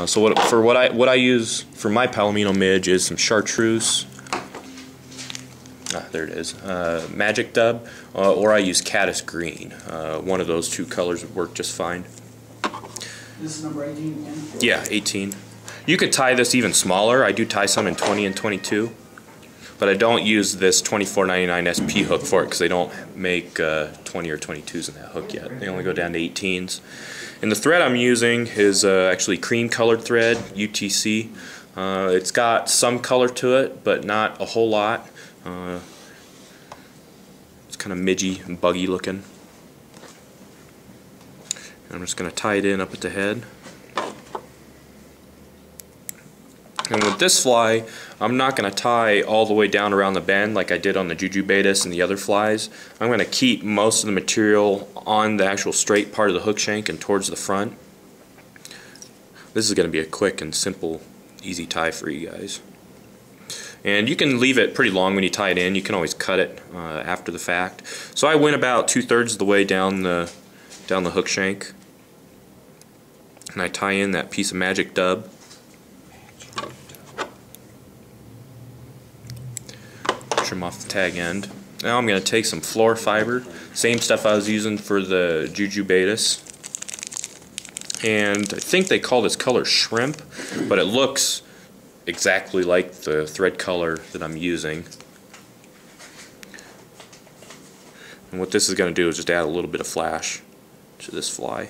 So what I use for my Palamino midge is some chartreuse. There it is. Magic Dub, or I use caddis green. One of those two colors would work just fine. This is number 18 again? Yeah, 18. You could tie this even smaller. I do tie some in 20 and 22, but I don't use this 24.99 SP hook for it because they don't make 20 or 22s in that hook yet. They only go down to 18s. And the thread I'm using is actually cream colored thread, UTC. It's got some color to it, but not a whole lot. It's kind of midgy and buggy looking. I'm just going to tie it in up at the head. And with this fly, I'm not going to tie all the way down around the bend like I did on the Jujubatus and the other flies. I'm going to keep most of the material on the actual straight part of the hook shank and towards the front. This is going to be a quick and simple, easy tie for you guys. And you can leave it pretty long when you tie it in. You can always cut it after the fact. So I went about 2/3 of the way down the hook shank, and I tie in that piece of Magic Dub. Trim off the tag end. Now I'm going to take some floor fiber, same stuff I was using for the Jujubatus, and I think they call this color shrimp, but it looks exactly like the thread color that I'm using. And what this is going to do is just add a little bit of flash to this fly.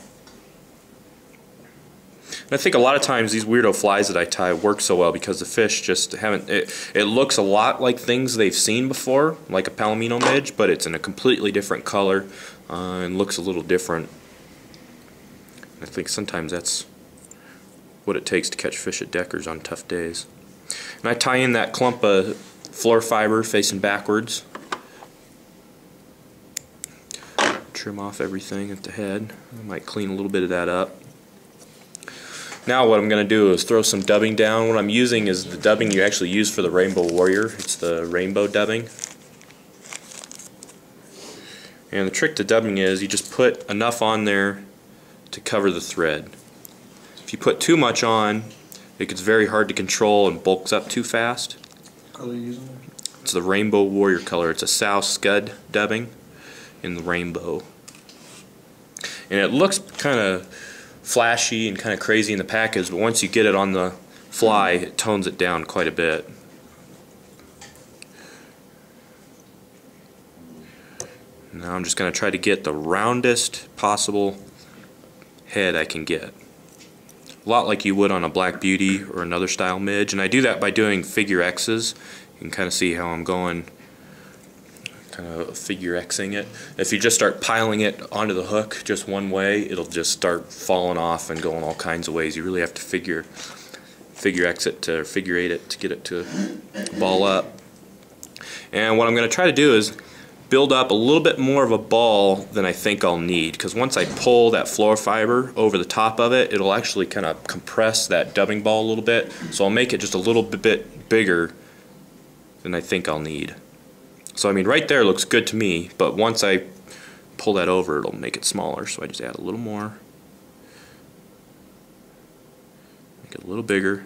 And I think a lot of times these weirdo flies that I tie work so well because the fish just haven't, it looks a lot like things they've seen before, like a Palamino midge, but it's in a completely different color and looks a little different. I think sometimes that's what it takes to catch fish at Deckers on tough days. And I tie in that clump of floor fiber facing backwards. Trim off everything at the head. I might clean a little bit of that up. Now what I'm going to do is throw some dubbing down. What I'm using is the dubbing you actually use for the Rainbow Warrior. It's the rainbow dubbing. And the trick to dubbing is you just put enough on there to cover the thread. If you put too much on, it gets very hard to control and bulks up too fast. What color are you using? It's the Rainbow Warrior color. It's a Sow Scud dubbing in the rainbow. And it looks kind of flashy and kind of crazy in the package, but once you get it on the fly, it tones it down quite a bit. Now I'm just going to try to get the roundest possible head I can get. A lot like you would on a Black Beauty or another style midge, and I do that by doing figure X's. You can kind of see how I'm going, kind of figure Xing it. If you just start piling it onto the hook just one way, it'll just start falling off and going all kinds of ways. You really have to figure X it to figure eight it to get it to ball up. And what I'm going to try to do is build up a little bit more of a ball than I think I'll need, because once I pull that floor fiber over the top of it, it'll actually kind of compress that dubbing ball a little bit, so I'll make it just a little bit bigger than I think I'll need. So I mean, right there looks good to me, but once I pull that over, it'll make it smaller, so I just add a little more, make it a little bigger,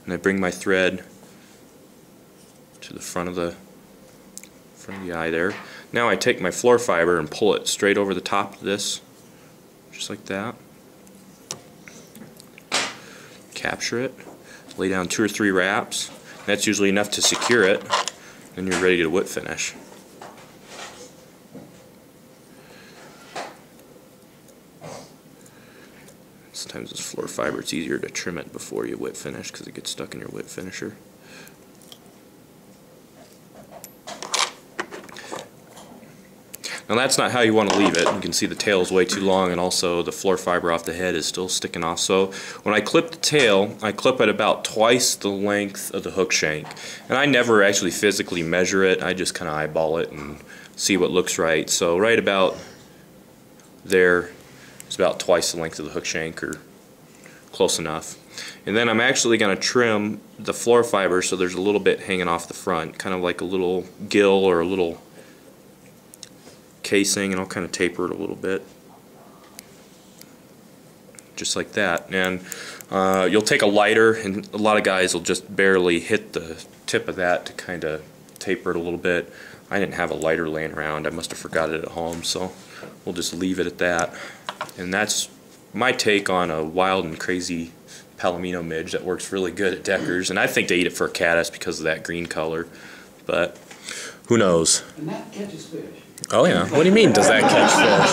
and I bring my thread to the front of the eye there. Now I take my floor fiber and pull it straight over the top of this, just like that. Capture it, lay down 2 or 3 wraps. That's usually enough to secure it. Then you're ready to whip finish. Sometimes this floor fiber, it's easier to trim it before you whip finish because it gets stuck in your whip finisher. Now that's not how you want to leave it. You can see the tail is way too long, and also the floor fiber off the head is still sticking off. So when I clip the tail, I clip it about twice the length of the hook shank. And I never actually physically measure it. I just kind of eyeball it and see what looks right. So right about there is about twice the length of the hook shank, or close enough. And then I'm actually going to trim the floor fiber so there's a little bit hanging off the front, kind of like a little gill or a little casing, and I'll kind of taper it a little bit just like that. And you'll take a lighter, and a lot of guys will just barely hit the tip of that to kind of taper it a little bit. I didn't have a lighter laying around. I must have forgot it at home, so we'll just leave it at that. And that's my take on a wild and crazy Palamino midge that works really good at Deckers. And I think they eat it for a caddis because of that green color, but who knows? And that catches fish. Oh yeah. What do you mean, does that catch fish?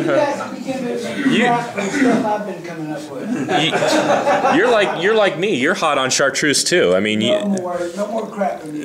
You guys became the crap and stuff I've been coming up with. You're like me. You're hot on chartreuse too. I mean, No more crap than you.